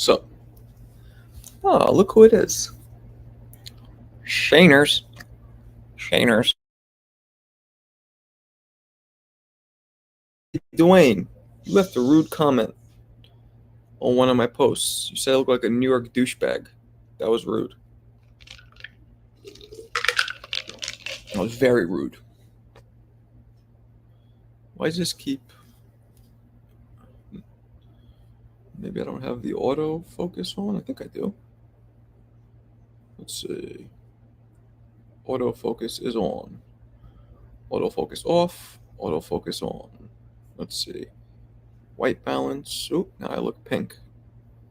So, oh, look who it is. Shaners. Shaners. Dwayne, you left a rude comment on one of my posts. You said I look like a New York douchebag. That was rude. That was very rude. Why does this keep... Maybe I don't have the autofocus on? I think I do. Let's see. Autofocus is on. Autofocus off. Autofocus on. Let's see. White balance. Oop, now I look pink.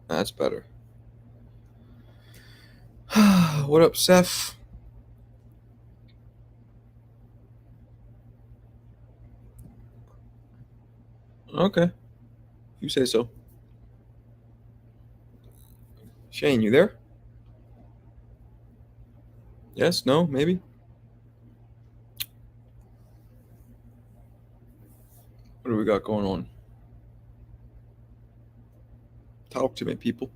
That's better. What up, Seth? Okay. You say so. Shane, you there? Yes? No? Maybe? What do we got going on? Talk to me, people.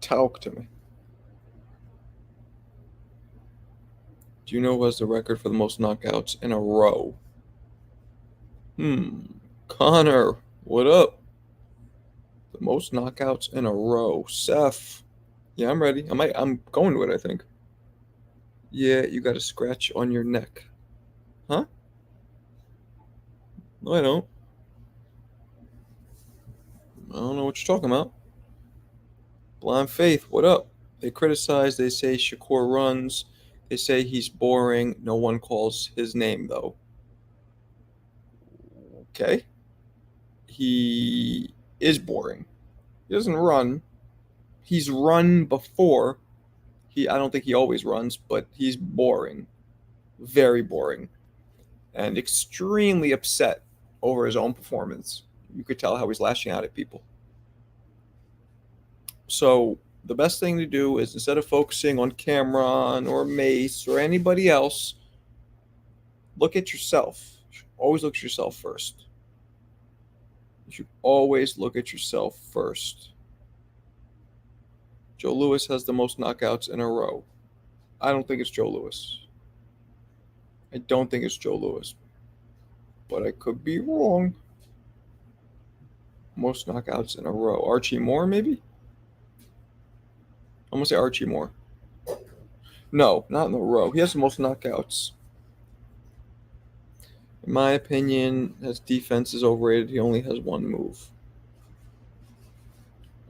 Talk to me. Do you know who has the record for the most knockouts in a row? Connor, what up? The most knockouts in a row. Seth. Yeah, I'm ready. I'm going to it, I think. Yeah, you got a scratch on your neck. Huh? No, I don't. I don't know what you're talking about. Blind Faith, what up? They criticize, they say Shakur runs, they say he's boring. No one calls his name, though. Okay. He is boring. He doesn't run. He's run before. I don't think he always runs, but he's boring. Very boring. And extremely upset over his own performance. You could tell how he's lashing out at people. So the best thing to do is, instead of focusing on Cameron or Mace or anybody else, look at yourself. You should always look at yourself first. You should always look at yourself first. Joe Louis has the most knockouts in a row. I don't think it's Joe Louis. I don't think it's Joe Louis. But I could be wrong. Most knockouts in a row. Archie Moore, maybe? I'm going to say Archie Moore. No, not in a row. He has the most knockouts. In my opinion, his defense is overrated. He only has one move.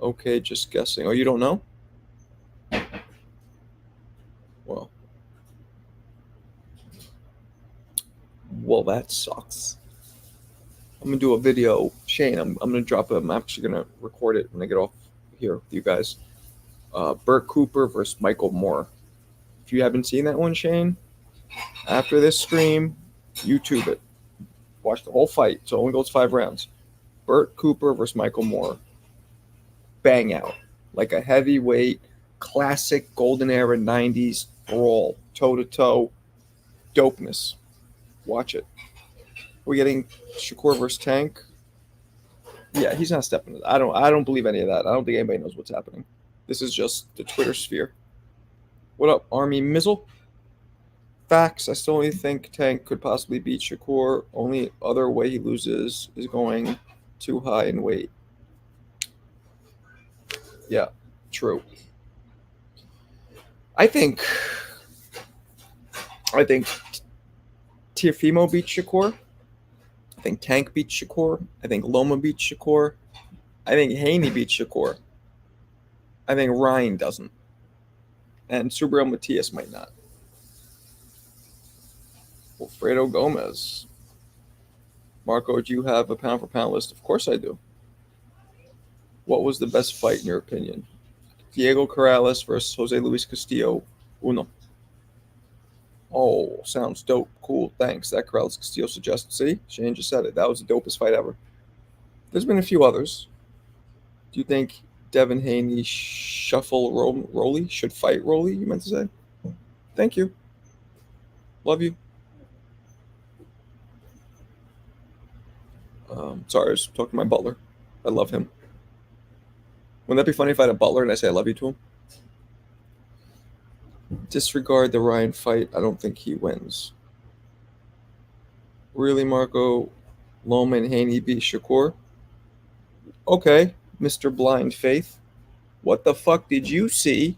Okay, just guessing. Oh, you don't know? Well, that sucks. I'm gonna do a video, Shane. I'm gonna drop it. I'm actually gonna record it when I get off here with you guys. Burt Cooper versus Michael Moore. If you haven't seen that one, Shane, after this stream, YouTube it. Watch the whole fight. So it only goes 5 rounds. Burt Cooper versus Michael Moore. Bang out. Like a heavyweight, classic golden era 90s brawl. Toe to toe. Dopeness. Watch it. We're getting Shakur versus Tank. Yeah, he's not stepping in. I don't believe any of that. I don't think anybody knows what's happening. This is just the Twitter sphere. What up, Army Mizzle? Facts. I still only think Tank could possibly beat Shakur. Only other way he loses is going too high in weight. Yeah, true. I think Tiafimo beats Shakur. I think Tank beats Shakur. I think Loma beats Shakur. I think Haney beats Shakur. I think Ryan doesn't. And Subriel Matias might not. Wilfredo Gomez. Marco, do you have a pound-for-pound list? Of course I do. What was the best fight in your opinion? Diego Corrales versus Jose Luis Castillo. Uno. Oh, sounds dope. Cool. Thanks. That Corrales Castillo suggested. See? Shane just said it. That was the dopest fight ever. There's been a few others. Do you think Devin Haney shuffle Rolly should fight Rolly? You meant to say? Thank you. Love you. Sorry, I was talking to my butler. I love him. Wouldn't that be funny if I had a butler and I say I love you to him? Disregard the Ryan fight. I don't think he wins. Really, Marco? Loma and Haney beat Shakur? Okay, Mr. Blind Faith. What the fuck did you see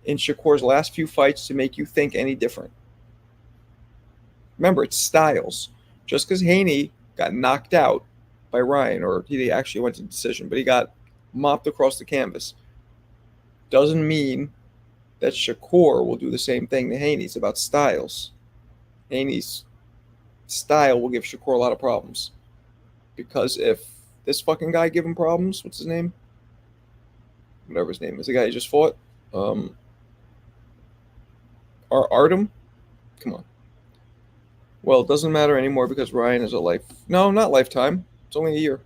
in Shakur's last few fights to make you think any different? Remember, it's styles. Just because Haney got knocked out by Ryan, or he actually went to decision, but he got mopped across the canvas, doesn't mean that Shakur will do the same thing to Haney. It's about styles. Haney's style will give Shakur a lot of problems. Because if this fucking guy give him problems, what's his name? Whatever his name is, the guy he just fought. Artem? Come on. Well, it doesn't matter anymore because Ryan is a life. No, not lifetime. It's only a year.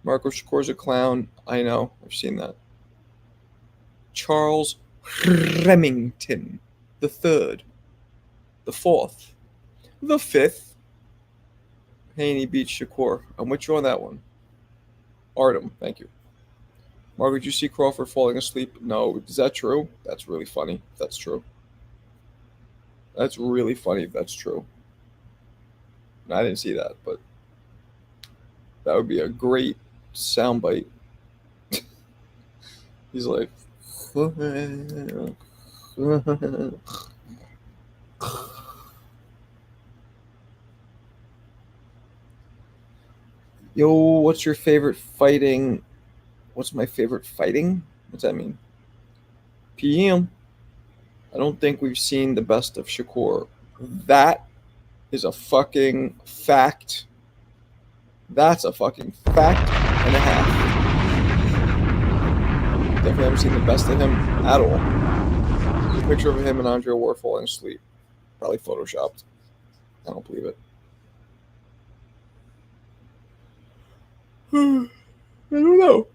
Marco Shakur's a clown. I know. I've seen that. Charles Remington, the third, the fourth, the fifth. Haney beats Shakur. I'm with you on that one. Artem, thank you. Margaret, did you see Crawford falling asleep? No. Is that true? That's really funny. If that's true. That's really funny if that's true. No, I didn't see that, but that would be a great soundbite. He's like, yo, what's your favorite fighting? What's my favorite fighting? What's that mean? PM. I don't think we've seen the best of Shakur. That is a fucking fact. That's a fucking fact and a half. Definitely haven't seen the best of him at all. There's a picture of him and Andre Ward falling asleep. Probably photoshopped. I don't believe it. I don't know.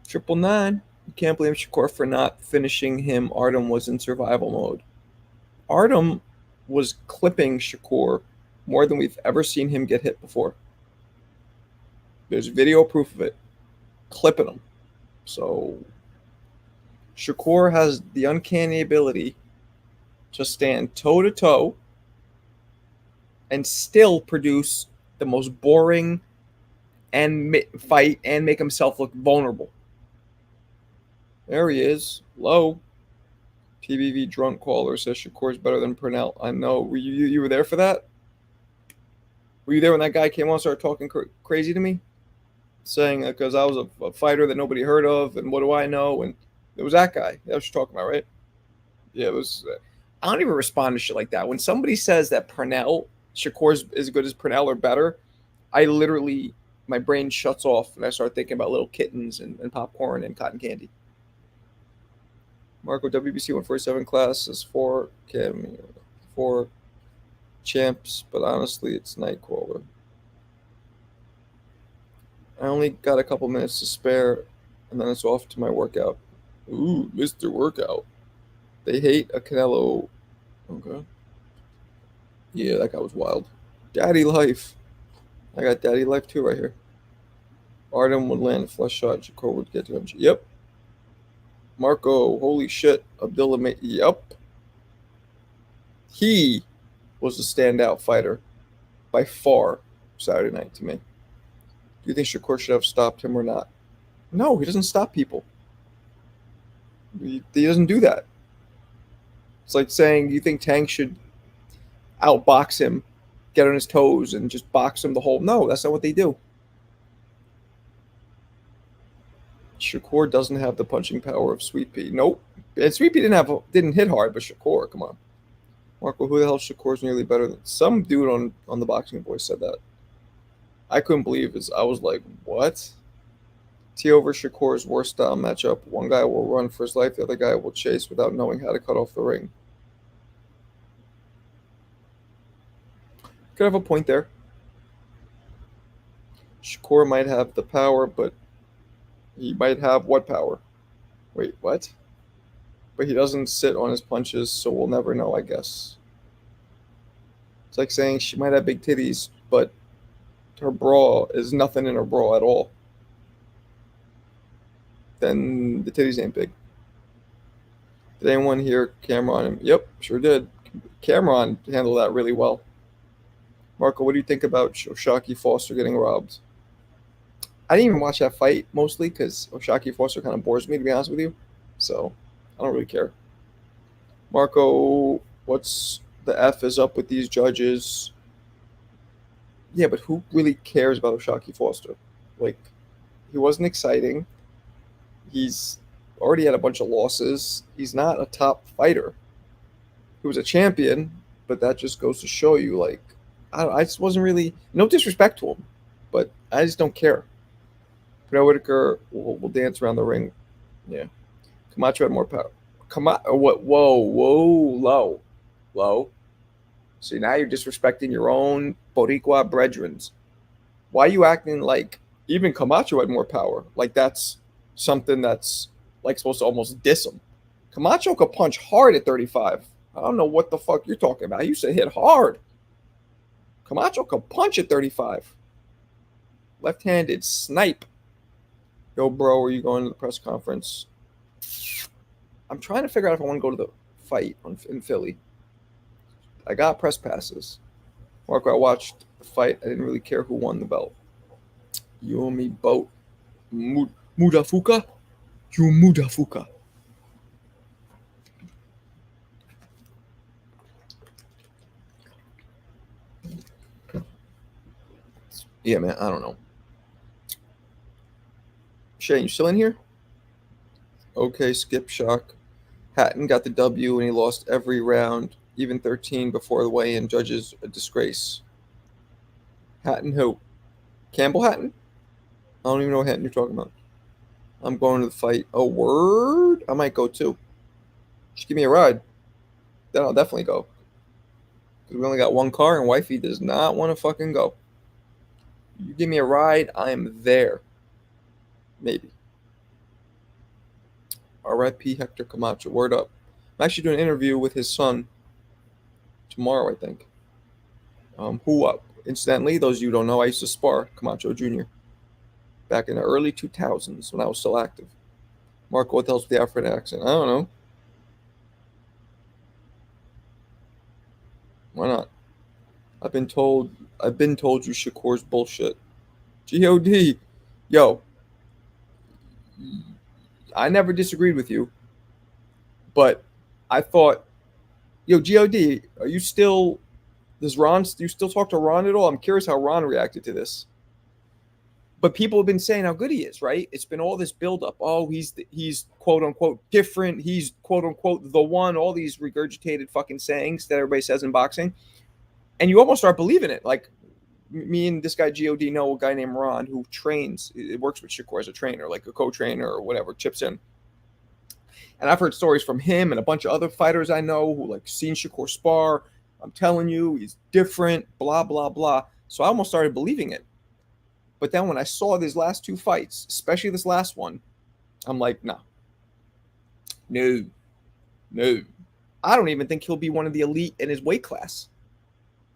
999. You can't blame Shakur for not finishing him. Artem was in survival mode. Artem was clipping Shakur more than we've ever seen him get hit before. There's video proof of it. Clipping him. So Shakur has the uncanny ability to stand toe to toe and still produce the most boring and fight and make himself look vulnerable. There he is. Low. TBV drunk caller says Shakur's better than Purnell. I know. Were you were there for that? Were you there when that guy came on and started talking crazy to me? Saying because I was a fighter that nobody heard of, and what do I know? And it was that guy. That's what you're talking about, right? Yeah, it was. I don't even respond to shit like that. When somebody says that Shakur's as good as Purnell or better, I literally, my brain shuts off and I start thinking about little kittens and popcorn and cotton candy. Marco, WBC 147 class is four champs, but honestly, it's Nightcrawler. I only got a couple minutes to spare, and then it's off to my workout. Ooh, Mr. Workout. They hate a Canelo. Okay. Yeah, that guy was wild. Daddy life. I got daddy life too right here. Artem would land a flush shot. Shakur would get to him. Yep. Marco, holy shit. Abdullah, yep. He was the standout fighter by far Saturday night to me. Do you think Shakur should have stopped him or not? No, he doesn't stop people. He doesn't do that. It's like saying you think Tank should outbox him, get on his toes, and just box him the whole. No, that's not what they do. Shakur doesn't have the punching power of Sweet Pea. Nope. And Sweet Pea didn't hit hard, but Shakur, come on. Marco, who the hell Shakur's nearly better than some dude on the Boxing Voice said that. I couldn't believe it. I was like, what? T over Shakur's worst style matchup. One guy will run for his life, the other guy will chase without knowing how to cut off the ring. Could have a point there. Shakur might have the power, but he might have what power? Wait, what? But he doesn't sit on his punches, so we'll never know, I guess. It's like saying she might have big titties, but her bra is nothing in her bra at all, then the titties ain't big. Did anyone hear Cameron? Yep, sure did. Cameron handled that really well. Marco, what do you think about Oshaki Foster getting robbed? I didn't even watch that fight mostly because Oshaki Foster kind of bores me, to be honest with you. So I don't really care. Marco, what's the F is up with these judges? Yeah, but who really cares about Oshaki Foster? Like, he wasn't exciting. He's already had a bunch of losses. He's not a top fighter. He was a champion, but that just goes to show you, like, I just wasn't really, no disrespect to him, but I just don't care. Pernell Whitaker will dance around the ring. Yeah. Camacho had more power. What? Whoa, low. See, now you're disrespecting your own Boricua brethrens. Why are you acting like even Camacho had more power? Like that's something that's like supposed to almost diss him. Camacho could punch hard at 35. I don't know what the fuck you're talking about. He used to hit hard. Camacho could punch at 35. Left-handed snipe. Yo, bro, are you going to the press conference? I'm trying to figure out if I want to go to the fight in Philly. I got press passes. Marco, I watched the fight. I didn't really care who won the belt. Yumi Boat. Mudafuka? Mudafuka. Yeah, man, I don't know. Shane, you still in here? Okay, skip shock. Hatton got the W and he lost every round, even 13 before the weigh-in. Judges a disgrace. Hatton who? Campbell Hatton? I don't even know what Hatton you're talking about. I'm going to the fight. Oh, word? I might go too. Just give me a ride. Then I'll definitely go. Because we only got one car and wifey does not want to fucking go. You give me a ride, I'm there. Maybe. R.I.P. Hector Camacho. Word up. I'm actually doing an interview with his son tomorrow, I think. Who up? Incidentally, those of you who don't know, I used to spar Camacho Jr. back in the early 2000s when I was still active. Marco, what the hell's with the African accent? I don't know. Why not? I've been told you Shakur's bullshit. God. Yo, I never disagreed with you, but I thought, yo, God, are you still does Ron do you still talk to Ron at all? I'm curious how Ron reacted to this. But people have been saying how good he is, right? It's been all this buildup. Oh, he's quote unquote different. He's quote unquote the one. All these regurgitated fucking sayings that everybody says in boxing, and you almost start believing it. Like me and this guy God know a guy named Ron who trains. It works with Shakur as a trainer, like a co-trainer or whatever. Chips in, and I've heard stories from him and a bunch of other fighters I know who like seen Shakur spar. I'm telling you, he's different. Blah blah blah. So I almost started believing it. But then when I saw these last two fights, especially this last one, I'm like, no. I don't even think he'll be one of the elite in his weight class,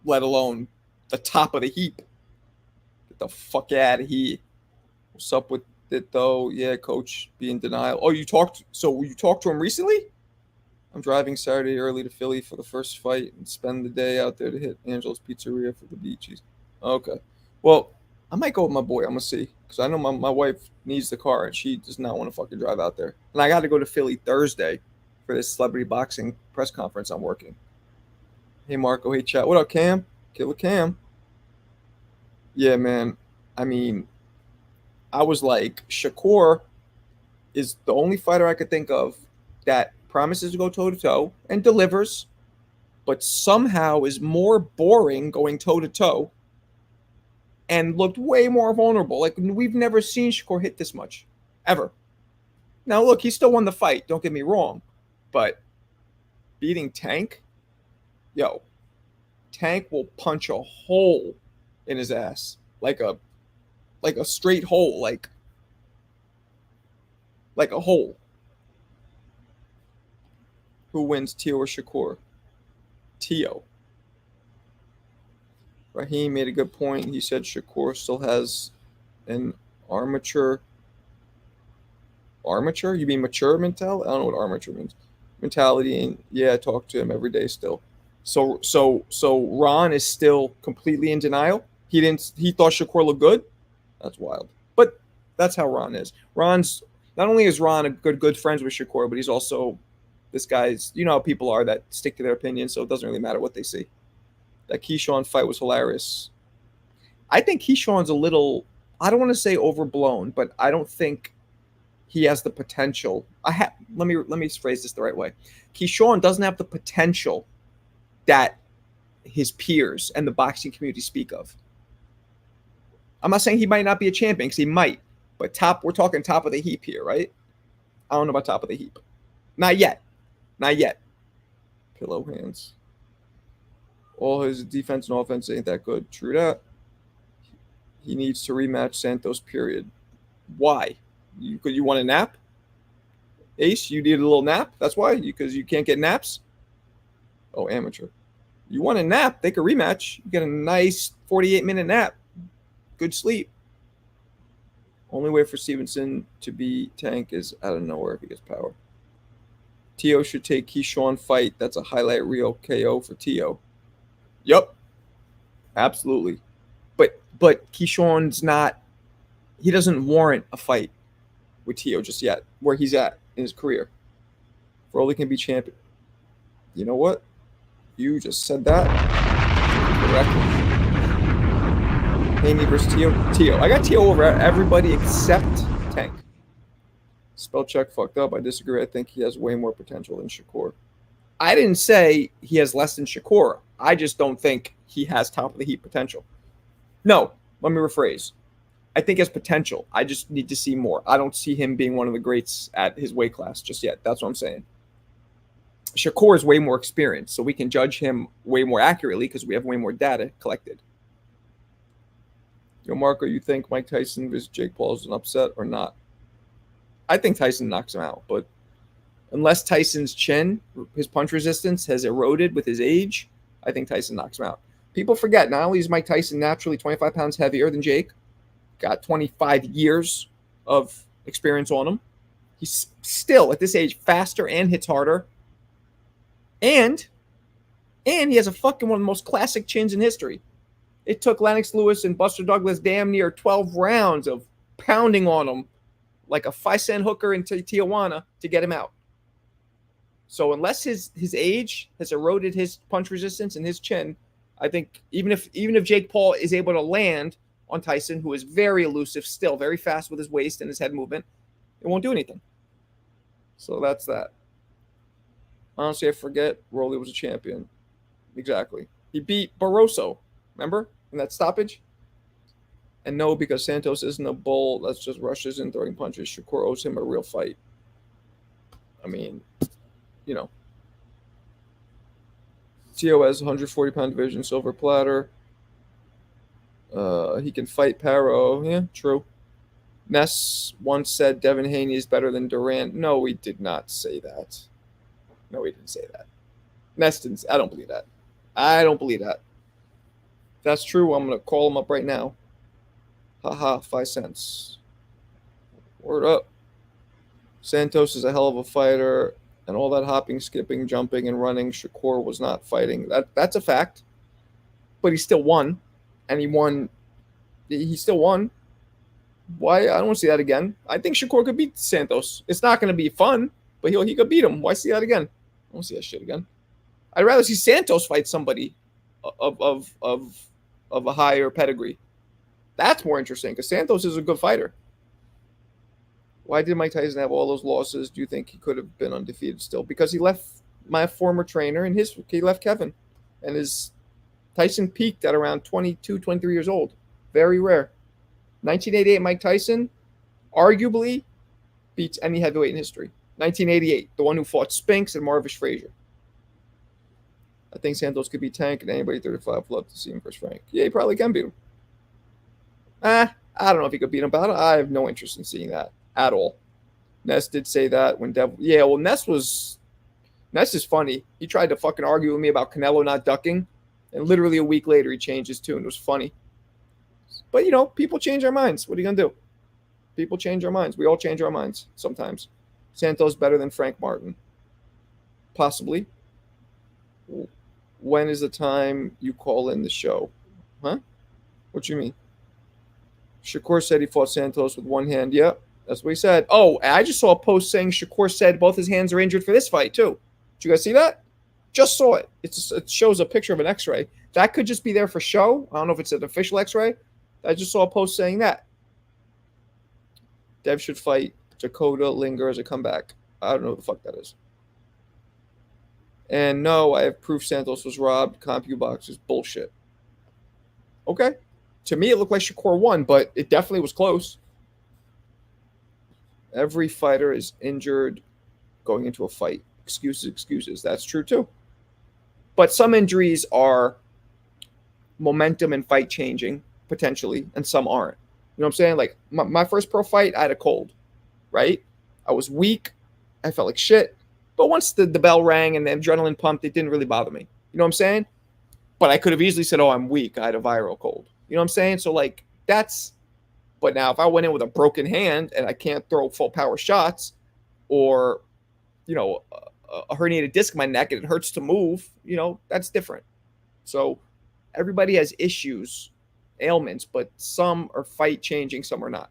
let alone the top of the heap. Get the fuck out of here. What's up with it though? Yeah, coach, be in denial. Oh, you talked to him recently? I'm driving Saturday early to Philly for the first fight and spend the day out there to hit Angelo's Pizzeria for the beaches. Okay. Well, I might go with my boy. I'm gonna see because I know my wife needs the car and she does not want to fucking drive out there. And I got to go to Philly Thursday for this celebrity boxing press conference I'm working. Hey Marco, hey chat. What up, Cam? Killer Cam. Yeah, man. I mean, I was like, Shakur is the only fighter I could think of that promises to go toe to toe and delivers, but somehow is more boring going toe to toe and looked way more vulnerable. Like we've never seen Shakur hit this much, ever. Now look, he still won the fight. Don't get me wrong, but beating Tank, yo, Tank will punch a hole in his ass like a straight hole, like a hole. Who wins, Tio or Shakur? Tio. Raheem made a good point. He said Shakur still has an armature. Armature? You mean mature mentality? I don't know what armature means. Mentality, and yeah, I talk to him every day still. So Ron is still completely in denial. He thought Shakur looked good. That's wild. But that's how Ron is. Ron's not only is Ron a good friends with Shakur, but he's also this guy's, you know how people are that stick to their opinion, so it doesn't really matter what they see. That Keyshawn fight was hilarious. I think Keyshawn's a little, I don't want to say overblown, but I don't think he has the potential. Let me phrase this the right way. Keyshawn doesn't have the potential that his peers and the boxing community speak of. I'm not saying he might not be a champion, because he might, but we're talking top of the heap here, right? I don't know about top of the heap. Not yet. Not yet. Pillow hands. All his defense and offense ain't that good. True that. He needs to rematch Santos, period. Why? You want a nap? Ace, you need a little nap? That's why? Because you can't get naps? Oh, amateur. You want a nap? They could rematch. You get a nice 48-minute nap. Good sleep. Only way for Stevenson to be Tank is out of nowhere if he gets power. Tio should take Keyshawn fight. That's a highlight reel KO for Tio. Yup. Absolutely. But Keyshawn's not, he doesn't warrant a fight with Tio just yet, where he's at in his career. Broly can be champion. You know what? You just said that correctly. Haney versus Tio. I got Tio over everybody except Tank. Spell check fucked up. I disagree. I think he has way more potential than Shakur. I didn't say he has less than Shakur. I just don't think he has top of the heap potential. No, let me rephrase. I think he has potential. I just need to see more. I don't see him being one of the greats at his weight class just yet. That's what I'm saying. Shakur is way more experienced, so we can judge him way more accurately because we have way more data collected. Yo, Marco, you think Mike Tyson versus Jake Paul is an upset or not? I think Tyson knocks him out, but unless Tyson's chin, his punch resistance, has eroded with his age, I think Tyson knocks him out. People forget, not only is Mike Tyson naturally 25 pounds heavier than Jake, got 25 years of experience on him. He's still, at this age, faster and hits harder. And he has a fucking one of the most classic chins in history. It took Lennox Lewis and Buster Douglas damn near 12 rounds of pounding on him like a 5-cent hooker in Tijuana to get him out. So unless his age has eroded his punch resistance and his chin, I think even if Jake Paul is able to land on Tyson, who is very elusive, still very fast with his waist and his head movement, it won't do anything. So that's that. Honestly, I forget Rolly was a champion. Exactly. He beat Barroso, remember, in that stoppage? And no, because Santos isn't a bull that's just rushes in throwing punches. Shakur owes him a real fight. I mean, you know. Tio has 140-pound division, silver platter. He can fight Paro. Yeah, true. Ness once said Devin Haney is better than Durant. No, we did not say that. No, we didn't say that. Ness didn't. I don't believe that. I don't believe that. If that's true, I'm going to call him up right now. Haha, 5 cents. Word up. Santos is a hell of a fighter, and all that hopping, skipping, jumping, and running, Shakur was not fighting. That's a fact. But he still won. And he won. He still won. Why? I don't want to see that again. I think Shakur could beat Santos. It's not going to be fun, but he could beat him. Why see that again? I don't see that shit again. I'd rather see Santos fight somebody of a higher pedigree. That's more interesting because Santos is a good fighter. Why did Mike Tyson have all those losses? Do you think he could have been undefeated still? Because he left my former trainer and he left Kevin. And Tyson peaked at around 22, 23 years old. Very rare. 1988 Mike Tyson arguably beats any heavyweight in history. 1988, the one who fought Spinks and Marvish Frazier. I think Santos could beat Tank, and anybody 35 would love to see him versus Frank. Yeah, he probably can beat him. I don't know if he could beat him, but I have no interest in seeing that at all. Ness did say that when Devil. Yeah, well, Ness is funny. He tried to fucking argue with me about Canelo not ducking, And literally a week later, he changed his tune. It was funny. But, people change their minds. What are you going to do? People change their minds. We all change our minds sometimes. Santos better than Frank Martin. Possibly. When is the time you call in the show? Huh? What you mean? Shakur said he fought Santos with one hand. Yeah, that's what he said. Oh, I just saw a post saying Shakur said both his hands are injured for this fight, too. Did you guys see that? Just saw it. It shows a picture of an x-ray. That could just be there for show. I don't know if it's an official x-ray. I just saw a post saying that. Dev should fight Dakota Linger as a comeback. I don't know what the fuck that is. And no, I have proof Santos was robbed. CompuBox is bullshit. Okay. To me, it looked like Shakur won, but it definitely was close. Every fighter is injured going into a fight. Excuses. That's true, too. But some injuries are momentum and fight changing, potentially, and some aren't. You know what I'm saying? Like, my first pro fight, I had a cold, right? I was weak. I felt like shit. But once the bell rang and the adrenaline pumped, it didn't really bother me. You know what I'm saying? But I could have easily said, oh, I'm weak. I had a viral cold. You know what I'm saying? So, like, that's – but now if I went in with a broken hand and I can't throw full power shots or, a herniated disc in my neck and it hurts to move, that's different. So everybody has issues, ailments, but some are fight changing, some are not.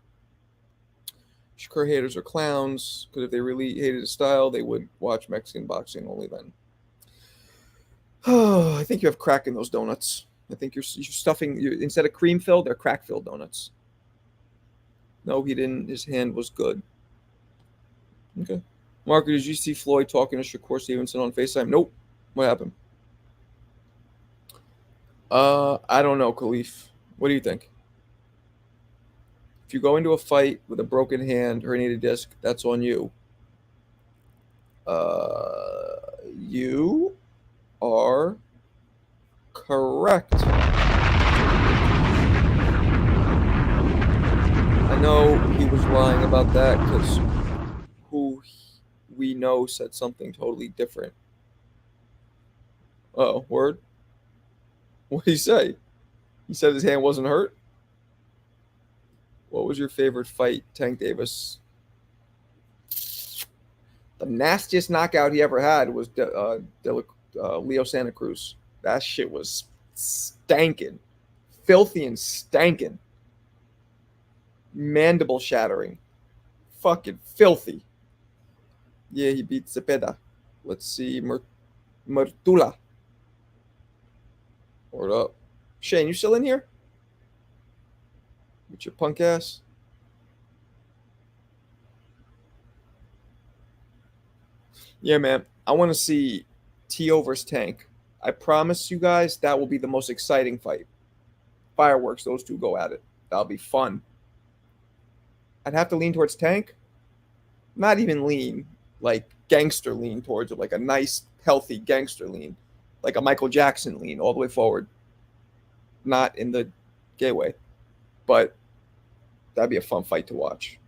Shakur haters are clowns because if they really hated his style, they would watch Mexican boxing only then. Oh, I think you have crack in those donuts. I think you're stuffing, instead of cream filled, they're crack filled donuts. No, he didn't. His hand was good. Okay. Marco, did you see Floyd talking to Shakur Stevenson on FaceTime? Nope. What happened? I don't know, Khalif. What do you think? If you go into a fight with a broken hand, herniated disc, that's on you. You are correct. I know he was lying about that because who we know said something totally different. Oh, word? What did he say? He said his hand wasn't hurt? What was your favorite fight, Tank Davis? The nastiest knockout he ever had was Leo Santa Cruz. That shit was stankin'. Filthy and stankin'. Mandible shattering. Fucking filthy. Yeah, he beat Cepeda. Let's see. Murtula. Word up. Shane, you still in here? With your punk ass? Yeah, man. I want to see T.O. versus Tank. I promise you guys that will be the most exciting fight. Fireworks, those two go at it. That'll be fun. I'd have to lean towards Tank. Not even lean, like gangster lean towards it, like a nice, healthy gangster lean. Like a Michael Jackson lean all the way forward. Not in the gay way. But that'd be a fun fight to watch.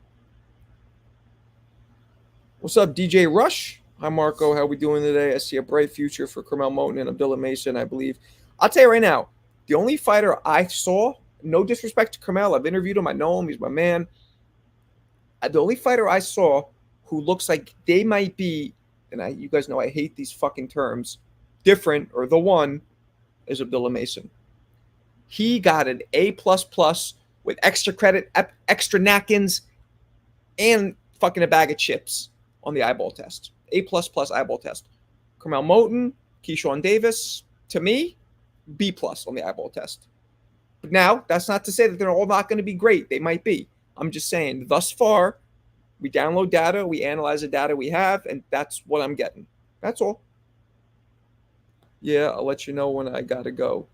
What's up, DJ Rush? Hi, Marco. How we doing today? I see a bright future for Carmel Moten and Abdullah Mason, I believe. I'll tell you right now, the only fighter I saw, no disrespect to Carmel, I've interviewed him, I know him, he's my man. The only fighter I saw who looks like they might be, and you guys know I hate these fucking terms, different or the one, is Abdullah Mason. He got an A++ with extra credit, extra napkins, and fucking a bag of chips on the eyeball test. A++ eyeball test. Carmel Moten, Keyshawn Davis, to me, B+ on the eyeball test. But now, that's not to say that they're all not going to be great. They might be. I'm just saying, thus far, we download data, we analyze the data we have, and that's what I'm getting. That's all. Yeah, I'll let you know when I gotta go.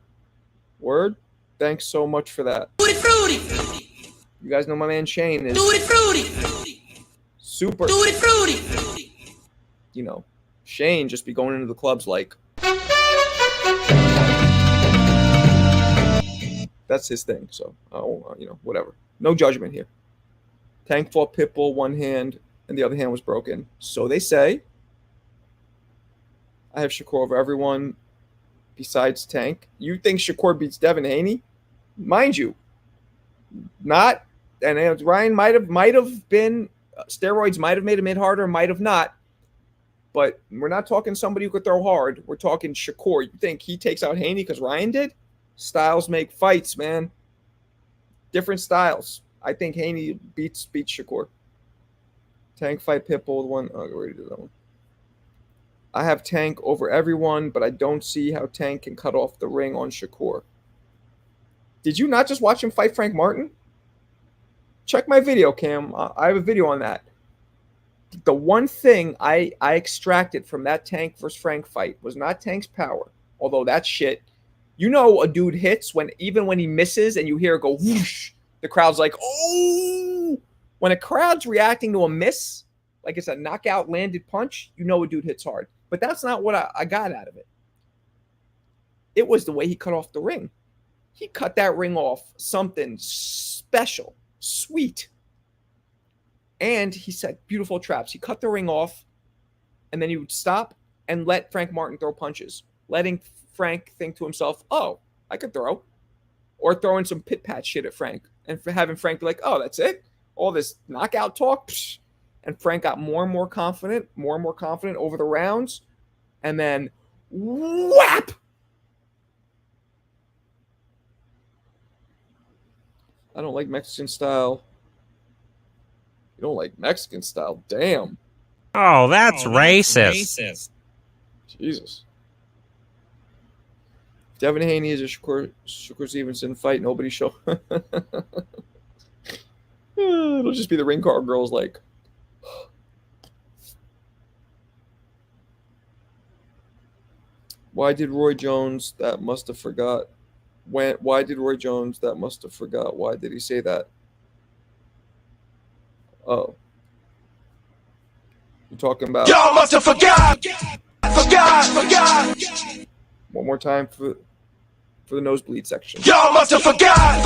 Word? Thanks so much for that. Tutti frutti. You guys know my man Shane is Tutti frutti. super. Tutti frutti. Shane just be going into the clubs like. That's his thing. So, whatever. No judgment here. Tank fought Pitbull, one hand, and the other hand was broken. So they say. I have Shakur over everyone. besides Tank. You think Shakur beats Devin Haney? Mind you, not. And Ryan might have been steroids might have made him hit harder, might have not. But we're not talking somebody who could throw hard. We're talking Shakur. You think he takes out Haney because Ryan did? Styles make fights, man. Different styles. I think Haney beats Shakur. Tank fight Pitbull, the one. Oh, I already did that one. I have Tank over everyone, but I don't see how Tank can cut off the ring on Shakur. Did you not just watch him fight Frank Martin? Check my video, Cam. I have a video on that. The one thing I extracted from that Tank versus Frank fight was not Tank's power, although that's shit. You know a dude hits even when he misses and you hear it go whoosh, the crowd's like, oh! When a crowd's reacting to a miss, like it's a knockout landed punch, you know a dude hits hard. But that's not what I got out of it. It was the way he cut off the ring. He cut that ring off something special, sweet. And he set beautiful traps. He cut the ring off, and then he would stop and let Frank Martin throw punches, letting Frank think to himself, oh, I could throw. Or throwing some pit pat shit at Frank, and having Frank be like, oh, that's it? All this knockout talk? Psh. And Frank got more and more confident over the rounds, and then whap! I don't like Mexican style. You don't like Mexican style? Damn. Oh, that's racist. Jesus. Devin Haney is a Shakur Stevenson fight. Nobody show. It'll just be the ring car girls like. Why did Roy Jones? That must have forgot. Why did Roy Jones? That must have forgot. Why did he say that? Oh. You're talking about. Y'all must have forgot. One more time for the nosebleed section. Y'all must have forgot.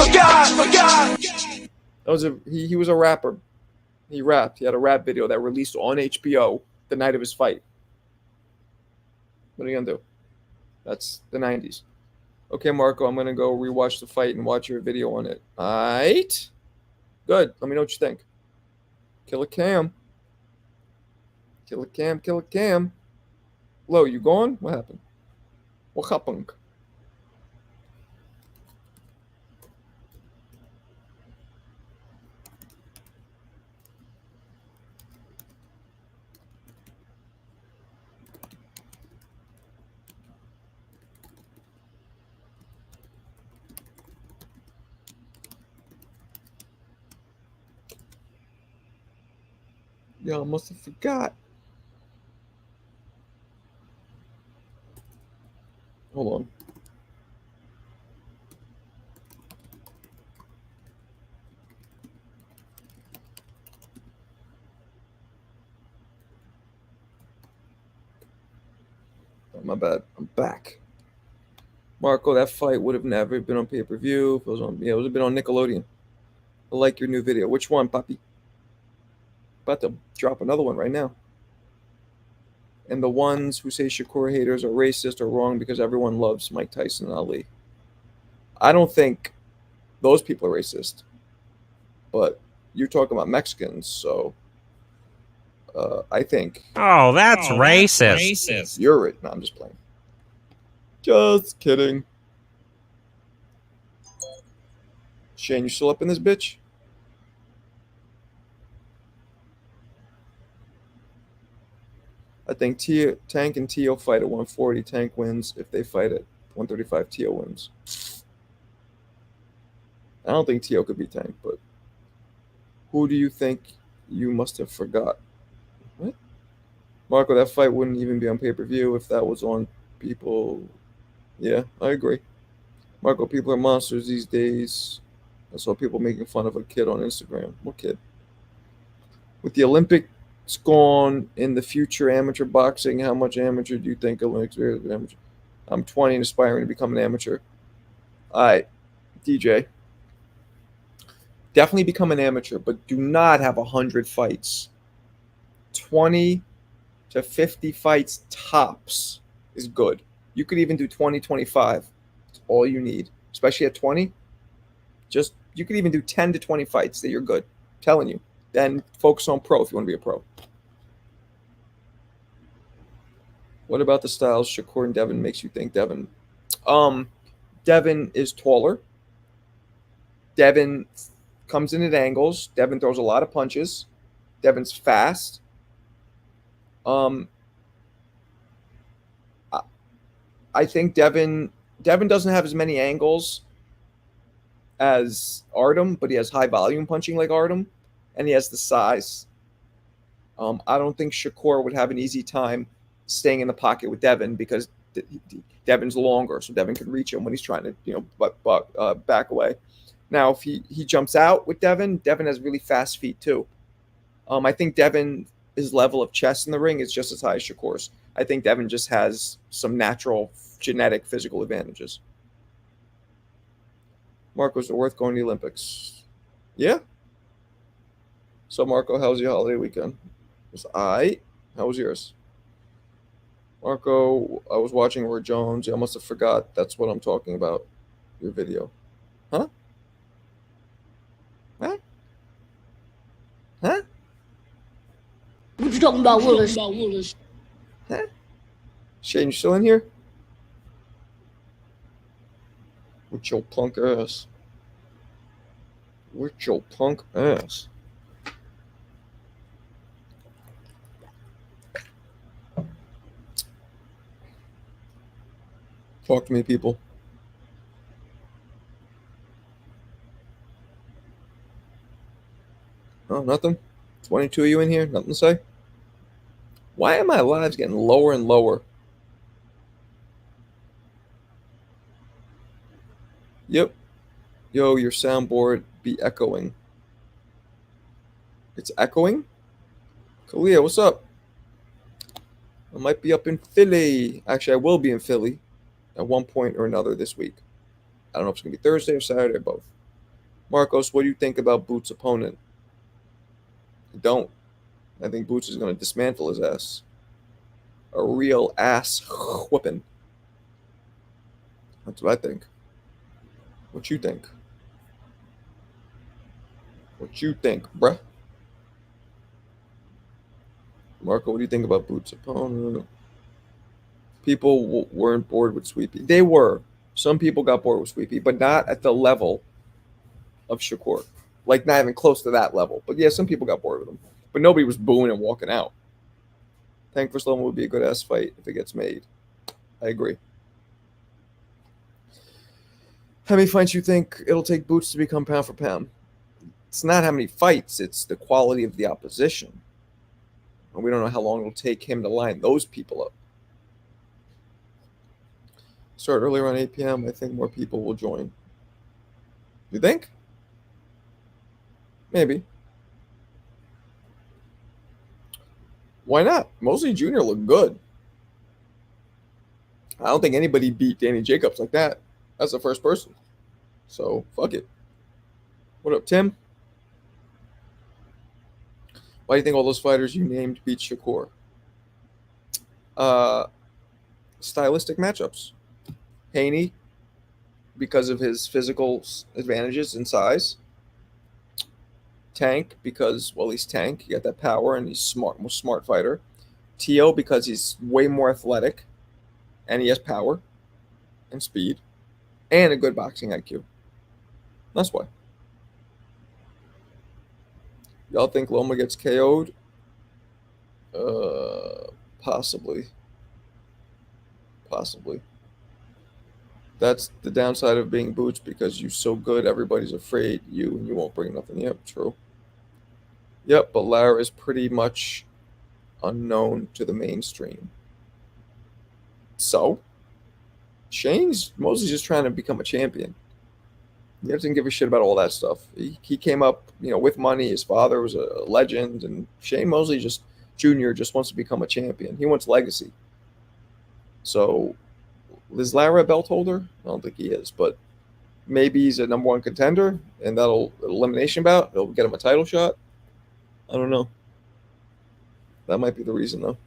That was he was a rapper. He rapped. He had a rap video that released on HBO the night of his fight. What are you gonna do? That's the 90s. Okay, Marco, I'm gonna go rewatch the fight and watch your video on it. Alright. Good. Let me know what you think. Killer Cam. Lo, you gone? What happened? What happened? Y'all must have forgot. Hold on. Oh, my bad. I'm back. Marco, that fight would have never been on pay-per-view. It would have been on Nickelodeon. I like your new video. Which one, Papi? About to drop another one right now. And the ones who say Shakur haters are racist are wrong because everyone loves Mike Tyson and Ali. I don't think those people are racist. But you're talking about Mexicans, so I think. Oh, that's racist. You're it. No, I'm just playing. Just kidding. Shane, you still up in this bitch? I think Tank and Tio fight at 140. Tank wins. If they fight at 135, Tio wins. I don't think Tio could beat Tank, but who do you think you must have forgot? What? Marco, that fight wouldn't even be on pay-per-view if that was on people. Yeah, I agree. Marco, people are monsters these days. I saw people making fun of a kid on Instagram. What kid? With the Olympics gone in the future, amateur boxing, how much amateur do you think Olympics are? Amateur? I'm 20 and aspiring to become an amateur. All right, DJ. Definitely become an amateur, but do not have 100 fights. 20 to 50 fights tops is good. You could even do 20, 25. It's all you need, especially at 20. Just you could even do 10 to 20 fights that you're good. I'm telling you. Then focus on pro if you want to be a pro. What about the styles Shakur and Devin makes you think Devin? Devin is taller. Devin comes in at angles. Devin throws a lot of punches. Devin's fast. Um, I think Devin doesn't have as many angles as Artem, but he has high volume punching like Artem, and he has the size. I don't think Shakur would have an easy time staying in the pocket with Devin because Devin's longer, so Devin can reach him when he's trying to back away. Now, if he jumps out with Devin, Devin has really fast feet too. I think Devin, his level of chest in the ring is just as high as Shakur's. I think Devin just has some natural genetic physical advantages. Marco's worth going to the Olympics. Yeah. So, Marco, how was your holiday weekend? It was I. How was yours? Marco, I was watching Roy Jones. I must have forgot. That's what I'm talking about. Your video. Huh? Huh? Huh? What you talking about, Willis? Huh? Shane, you still in here? With your punk ass. With your punk ass. Talk to me, people. Oh, nothing? 22 of you in here? Nothing to say? Why are my lives getting lower and lower? Yep. Yo, your soundboard be echoing. It's echoing? Kalia, what's up? I might be up in Philly. Actually, I will be in Philly at one point or another this week. I don't know if it's going to be Thursday or Saturday or both. Marcos, what do you think about Boots' opponent? I don't. I think Boots is going to dismantle his ass. A real ass whooping. That's what I think. What you think? What you think, bruh? Marco, what do you think about Boots' opponent? People weren't bored with Sweepy. They were. Some people got bored with Sweepy, but not at the level of Shakur. Like, not even close to that level. But yeah, some people got bored with him. But nobody was booing and walking out. Tank for Sloman would be a good ass fight if it gets made. I agree. How many fights you think it'll take Boots to become pound for pound? It's not how many fights, it's the quality of the opposition. And we don't know how long it'll take him to line those people up. Start earlier on 8 p.m. I think more people will join. You think? Maybe. Why not? Mosley Jr. looked good. I don't think anybody beat Danny Jacobs like that. That's the first person. So, fuck it. What up, Tim? Why do you think all those fighters you named beat Shakur? Stylistic matchups. Haney, because of his physical advantages and size. Tank, because, well, he's Tank. He got that power and he's smart, most smart fighter. Tio, because he's way more athletic and he has power and speed and a good boxing IQ. That's why. Y'all think Loma gets KO'd? Possibly. Possibly. That's the downside of being Boots because you're so good, everybody's afraid you and you won't bring nothing. Yep, true. Yep, but Lara is pretty much unknown to the mainstream. So, Shane's mostly just trying to become a champion. He doesn't give a shit about all that stuff. He came up, with money. His father was a legend, and Shane Mosley Jr. just wants to become a champion. He wants legacy. So, is Lara a belt holder? I don't think he is, but maybe he's a number one contender, and that'll elimination bout. It'll get him a title shot. I don't know. That might be the reason, though.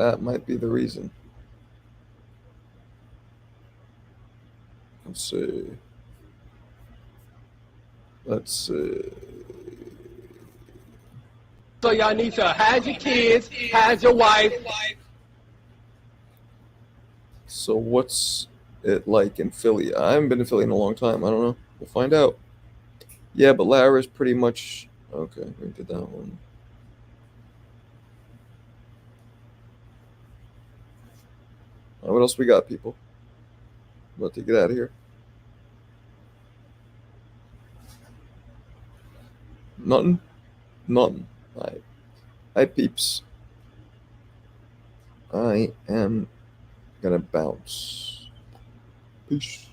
That might be the reason. Let's see. So y'all need to hide your kids, hide your wife. So what's it like in Philly? I haven't been to Philly in a long time. I don't know. We'll find out. Yeah, but Lara's pretty much okay. We did that one. What else we got, people? About to get out of here. Nothing. Nothing. Hi, peeps. I am gonna bounce. Peace.